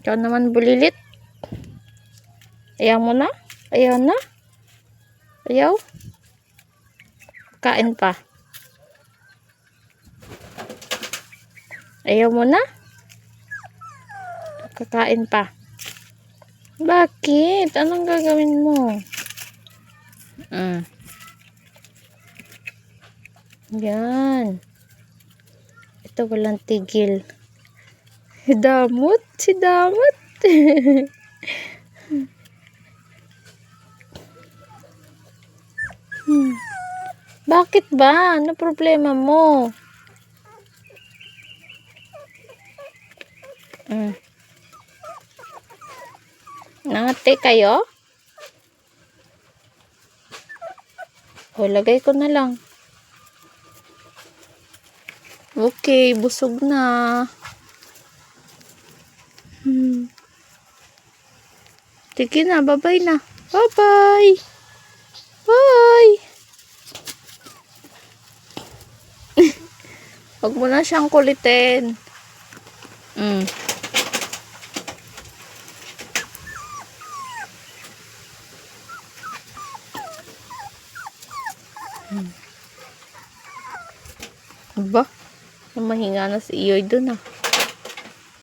Ikaw naman bulilit. Ayaw mo na? Ayaw na? Ayaw? Kain pa. Ayaw mo na? Kakain pa. Bakit? Anong gagawin mo? Yan. Ito walang tigil. Damot. Si Damot. Bakit ba? Ano problema mo? Nangati kayo? O, lagay ko na lang. Okay, busog na. Sige na, bye-bye na. Bye-bye. Bye. Huwag mo na siyang kulitin. Ba? Mahinga na si Iyoy dun ah.